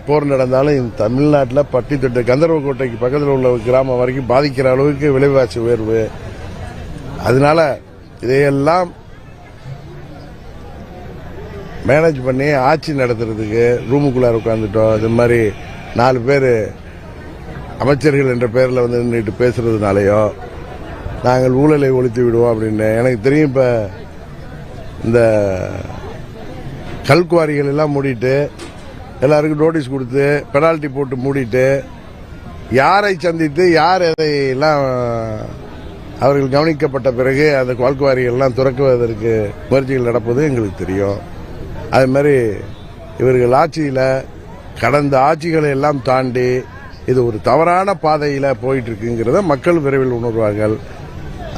போர் நடந்தாலும் தமிழ்நாட்டில் பட்டித்தொட்டு கந்தர்வக்கோட்டைக்கு பக்கத்தில் உள்ள கிராமம் வரைக்கும் பாதிக்கிற அளவுக்கு விலைவாசி உயர்வு. அதனால இதையெல்லாம் மேனேஜ் பண்ணி ஆட்சி நடத்துறதுக்கு ரூமுக்குள்ளார உட்காந்துட்டோம். இது மாதிரி 4 பேர் அமைச்சர்கள் என்ற பெயரில் வந்து நின்றுட்டு பேசுறதுனாலையோ நாங்கள் ஊழலை ஒழித்து விடுவோம் அப்படின்னு எனக்கு தெரியும். இப்போ இந்த கல்குவாரிகள் எல்லாம் மூடிட்டு எல்லாருக்கும் நோட்டீஸ் கொடுத்து பெனால்டி போட்டு மூடிட்டு யாரை சந்தித்து யார் எதையெல்லாம் அவர்கள் கவனிக்கப்பட்ட பிறகு அந்த கல்குவாரிகள்லாம் துறக்குவதற்கு முயற்சிகள் நடப்பது எங்களுக்கு தெரியும். அது மாதிரி இவர்கள் ஆட்சியில் கடந்த ஆட்சிகளை எல்லாம் தாண்டி இது ஒரு தவறான பாதையில் போயிட்டு இருக்குங்கிறத மக்கள் விரைவில் உணர்வார்கள்.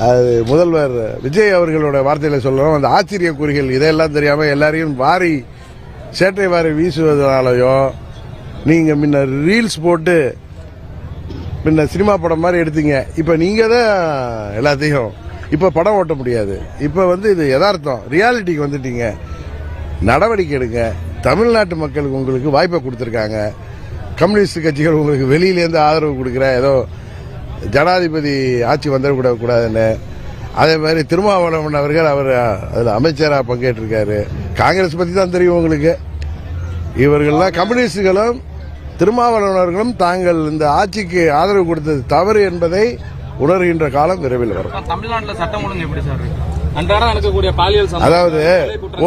அது முதல்வர் விஜய் அவர்களோட வார்த்தையில சொல்லணும், அந்த ஆச்சரிய குறிகள் இதையெல்லாம் தெரியாம எல்லாரையும் சேட்டை வாரி வீசுவதனாலயோ, நீங்க முன்ன ரீல்ஸ் போட்டு முன்ன சினிமா படம் மாதிரி எடுத்தீங்க, இப்ப நீங்க தான் எல்லாத்தையும் இப்ப படம் ஓட்ட முடியாது. இப்ப இது யதார்த்தம், ரியாலிட்டிக்கு வந்துட்டீங்க. நடவடிக்கை எடுங்க. தமிழ்நாட்டு மக்களுக்கு உங்களுக்கு வாய்ப்பை கொடுத்திருக்காங்க. கம்யூனிஸ்ட் கட்சிகள் உங்களுக்கு வெளியிலேருந்து ஆதரவு கொடுக்குற ஏதோ ஜனாதிபதி ஆட்சி வந்துடக்கூடாதுன்னு. அதே மாதிரி திருமாவளவன் அவர்கள் அதில் அமைச்சராக பங்கேற்றிருக்காரு. காங்கிரஸ் பற்றி தான் தெரியும் உங்களுக்கு. இவர்கள்லாம் கம்யூனிஸ்டுகளும் திருமாவளவன் அவர்களும் தாங்கள் இந்த ஆட்சிக்கு ஆதரவு கொடுத்தது தவறு என்பதை உணர்கின்ற காலம் விரைவில் வரும். தமிழ்நாட்டில் சட்டம் ஒழுங்கு எப்படி சார் அன்றாடம் நடக்கக்கூடிய பாலியல், அதாவது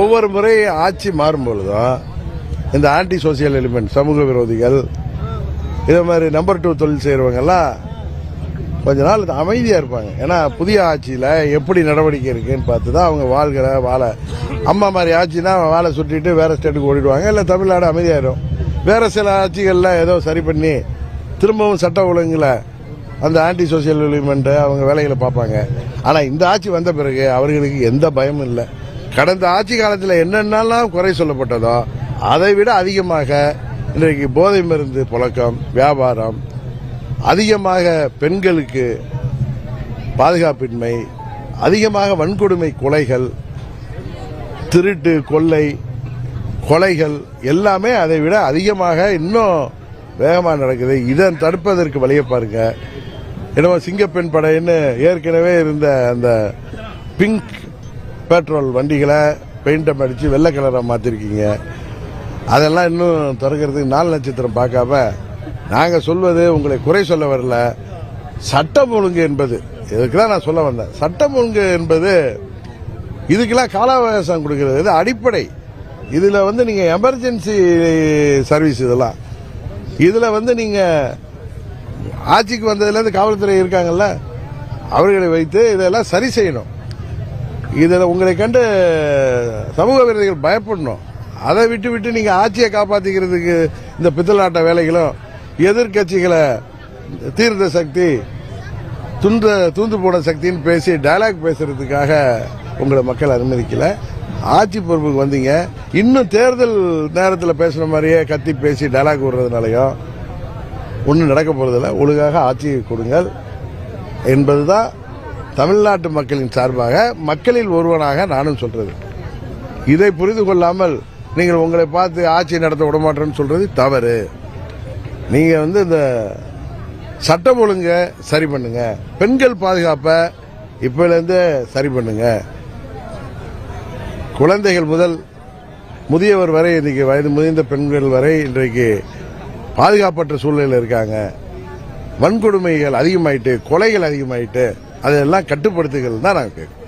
ஒவ்வொரு முறை ஆட்சி மாறும் பொழுதும் இந்த ஆன்டி சோசியல் எலிமெண்ட், சமூக விரோதிகள், இதே மாதிரி நம்பர் 2 தொழில் செய்யறவங்க எல்லாம் கொஞ்ச நாள் அமைதியா இருப்பாங்க. ஏன்னா புதிய ஆட்சியில எப்படி நடவடிக்கை இருக்குன்னு பார்த்துதான் அவங்க வாழ. அம்மா மாதிரி ஆட்சினா வாழை சுட்டிட்டு வேற ஸ்டேட்டுக்கு ஓடிடுவாங்க, இல்ல தமிழ்நாடு அமைதியாயிரும். வேற சில ஆட்சிகள்ல ஏதோ சரி பண்ணி திரும்பவும் சட்ட ஒழுங்குல அந்த ஆன்டி சோசியல் எலிமெண்ட் அவங்க வேலைகளை பார்ப்பாங்க. ஆனா இந்த ஆட்சி வந்த பிறகு அவர்களுக்கு எந்த பயமும் இல்லை. கடந்த ஆட்சி காலத்தில் என்னென்னலாம் குறை சொல்லப்பட்டதோ அதை விட அதிகமாக இன்றைக்கு போதை மருந்து புழக்கம், வியாபாரம், அதிகமாக பெண்களுக்கு பாதுகாப்பின்மை, அதிகமாக வன்கொடுமை, கொலைகள், திருட்டு, கொலைகள் எல்லாமே அதை விட அதிகமாக இன்னும் வேகமாக நடக்குது. இதை தடுப்பதற்கு வழியை பாருங்க. என்னவோ சிங்கப்பெண் படைன்னு ஏற்கனவே இருந்த அந்த பிங்க் பெட்ரோல் வண்டிகளை பெயிண்டம் அடிச்சு வெள்ளை கலரை மாத்திருக்கீங்க. அதெல்லாம் இன்னும் திறக்கிறதுக்கு 4 நட்சத்திரம் பார்க்காம நாங்க சொல்வது உங்களை குறை சொல்ல வரல. சட்டம் ஒழுங்கு என்பது இதுக்குதான் நான் சொல்ல வந்தேன். சட்டம் ஒழுங்கு என்பது இதுக்கெல்லாம் கால அவகாசம் கொடுக்கிறது இது அடிப்படை. இதுல நீங்க எமர்ஜென்சி சர்வீஸ் இதெல்லாம் இதுல நீங்க ஆட்சிக்கு வந்ததுல இருந்து காவல்துறை இருக்காங்கல்ல, அவர்களை வைத்து இதெல்லாம் சரி செய்யணும். இதுல உங்களை கண்டு சமூக விரோதிகள் பயப்படணும். அதை விட்டு நீங்க ஆட்சியை காப்பாத்திக்கிறதுக்கு இந்த பித்தலாட்ட வேலைகளும், எதிர்கட்சிகளை தீர்த்த சக்தி, தூந்து போன சக்தின்னு பேசி டயலாக் பேசுறதுக்காக உங்களை மக்கள் அனுமதிக்கல. ஆட்சி பொறுப்புக்கு வந்தீங்க, இன்னும் தேர்தல் நேரத்தில் பேசுற மாதிரியே கத்தி பேசி டயலாக் விடுறதுனாலையும் ஒன்றும் நடக்க போறதில்ல. ஒழுங்காக ஆட்சியை கொடுங்கள் என்பதுதான் தமிழ்நாட்டு மக்களின் சார்பாக மக்களில் ஒருவனாக நானும் சொல்றது. இதை புரிந்து கொள்ளாமல் நீங்கள் உங்களை பார்த்து ஆட்சி நடத்த விடமாட்டேன்னு சொல்றது தவறு. நீங்க இந்த சட்டம் ஒழுங்க சரி பண்ணுங்க, பெண்கள் பாதுகாப்பை இப்பிலிருந்து சரி பண்ணுங்க. குழந்தைகள் முதல் முதியவர் வரை, இன்னைக்கு வயது முதிர்ந்த பெண்கள் வரை இன்றைக்கு பாதுகாப்பற்ற சூழ்நிலையில் இருக்காங்க. வன்கொடுமைகள் அதிகமாயிட்டு, கொலைகள் அதிகமாயிட்டு, அதெல்லாம் கட்டுப்படுத்துகள் தான் நாங்கள் கேட்கிறோம்.